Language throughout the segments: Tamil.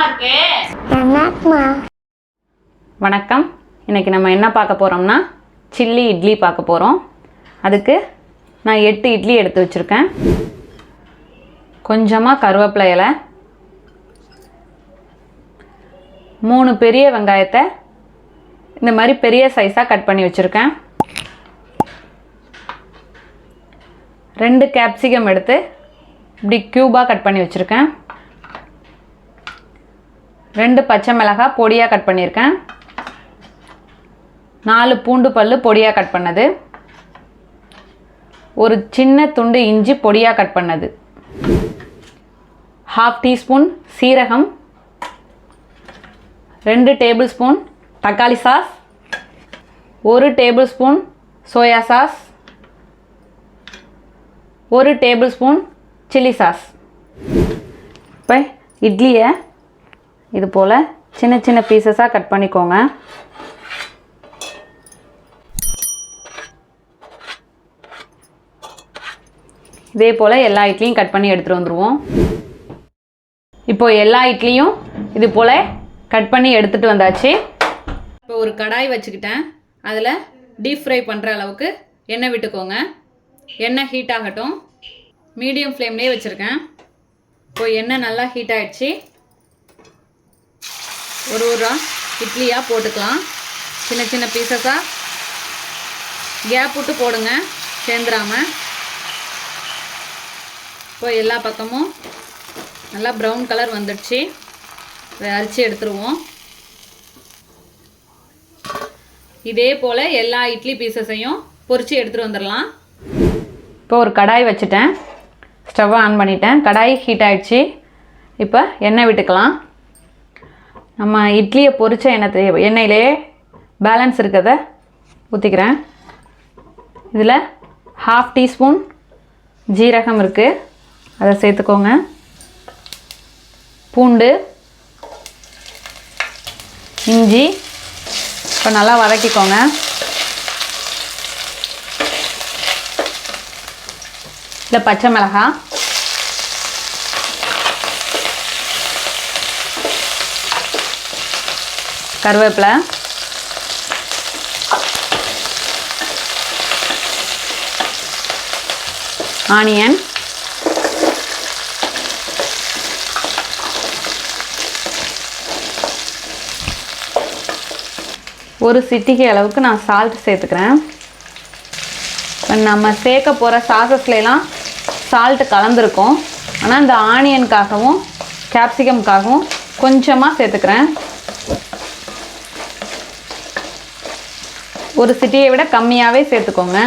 இருக்கே. வணக்கம். இன்றைக்கி நம்ம என்ன பார்க்க போகிறோம்னா சில்லி இட்லி பார்க்க போகிறோம். அதுக்கு நான் 8 இட்லி எடுத்து வச்சுருக்கேன். கொஞ்சமாக கருவேப்பிலை இலை, 3 பெரிய வெங்காயத்தை இந்த மாதிரி பெரிய சைஸாக கட் பண்ணி வச்சுருக்கேன். 2 கேப்சிகம் எடுத்து இப்படி க்யூபாக கட் பண்ணி வச்சுருக்கேன். 2 பச்சை மிளகாய் பொடியாக கட் பண்ணியிருக்கேன். 4 பூண்டு பல் பொடியாக கட் பண்ணது. ஒரு சின்ன துண்டு இஞ்சி பொடியாக கட் பண்ணது. 1/2 டீஸ்பூன் சீரகம், 2 டேபிள் ஸ்பூன் தக்காளி sauce, 1 table spoon soya sauce, 1 table spoon chilli sauce. இப்போ இட்லியை இது போல் சின்ன சின்ன பீசஸாக கட் பண்ணிக்கோங்க. இதே போல் எல்லா இட்லியும் கட் பண்ணி எடுத்துகிட்டு வந்துடுவோம். இப்போது எல்லா இட்லியும் இது போல் கட் பண்ணி எடுத்துகிட்டு வந்தாச்சு. இப்போ ஒரு கடாய் வச்சுக்கிட்டேன். அதில் டீப் ஃப்ரை பண்ணுற அளவுக்கு எண்ணெய் விட்டுக்கோங்க. எண்ணெய் ஹீட் ஆகட்டும். மீடியம் ஃப்ளேம்லேயே வச்சுருக்கேன். இப்போது எண்ணெய் நல்லா ஹீட் ஆகிடுச்சு. ஒரு இட்லியாக போட்டுக்கலாம். சின்ன சின்ன பீசஸாக கேப் விட்டு போடுங்க, சேர்ந்துடாமல். இப்போ எல்லா பக்கமும் நல்லா ப்ரௌன் கலர் வந்துடுச்சு. அதை அரிச்சு எடுத்துருவோம். இதே போல் எல்லா இட்லி பீசஸையும் பொரித்து எடுத்துகிட்டு வந்துடலாம். இப்போ ஒரு கடாய் வச்சுட்டேன். ஸ்டவ்வை ஆன் பண்ணிட்டேன். கடாய் ஹீட் ஆகிடுச்சு. இப்போ எண்ணெய் விட்டுக்கலாம். நம்ம இட்லியை பொரித்த எண்ணெயிலே பேலன்ஸ் இருக்கிறத ஊற்றிக்கிறேன். இதில் 1/2 டீஸ்பூன் ஜீரகம் இருக்குது, அதை சேர்த்துக்கோங்க. பூண்டு, இஞ்சி இப்போ நல்லா வதக்கிக்கோங்க. இல்லை பச்சை மிளகாய், கருவேப்பிலை, ஆனியன், ஒரு சிட்டிகை அளவுக்கு நான் சால்ட் சேர்த்துக்கிறேன். நம்ம சேர்க்க போகிற சாசஸ்லாம் சால்ட்டு கலந்துருக்கும். ஆனால் இந்த ஆனியனுக்காகவும் கேப்சிகம்காகவும் கொஞ்சமாக சேர்த்துக்கிறேன். ஒரு சிட்டியை விட கம்மியாகவே சேர்த்துக்கோங்க.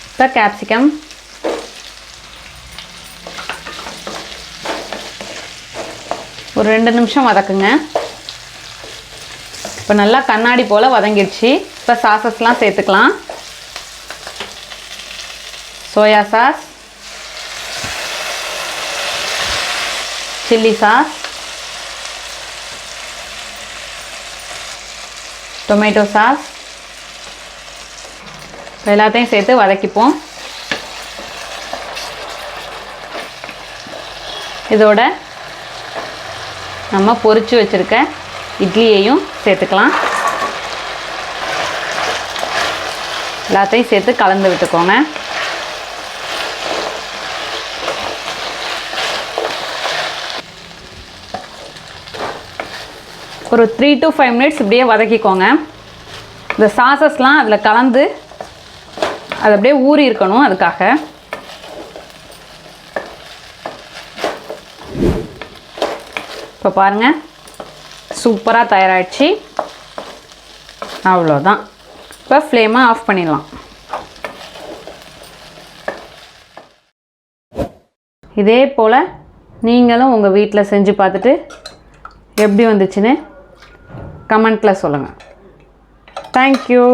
இப்போ கேப்சிகம், ஒரு 2 நிமிஷம் வதக்குங்க. இப்போ நல்லா கண்ணாடி போல் வதங்கிடுச்சு. இப்போ சாசஸ்லாம் சேர்த்துக்கலாம். Soya sauce, chilli sauce, tomato sauce, எல்லாத்தையும் சேர்த்து வதக்கிப்போம். இதோட நம்ம பொரிச்சு வச்சுருக்க இட்லியையும் சேர்த்துக்கலாம். எல்லாத்தையும் சேர்த்து கலந்து விட்டுக்கோங்க. ஒரு 3 to 5 மினிட்ஸ் இப்படியே வதக்கிக்கோங்க. இந்த சாசஸ்லாம் அதில் கலந்து அது அப்படியே ஊறி இருக்கணும். அதுக்காக இப்போ பாருங்கள், சூப்பராக தயாராகிடுச்சு. அவ்வளோதான். இப்போ ஃப்ளேமை ஆஃப் பண்ணிடலாம். இதே போல் நீங்களும் உங்கள் வீட்டில் செஞ்சு பார்த்துட்டு எப்படி வந்துச்சுன்னு கமெண்ட்டில் சொல்லுங்கள். தேங்க்யூ.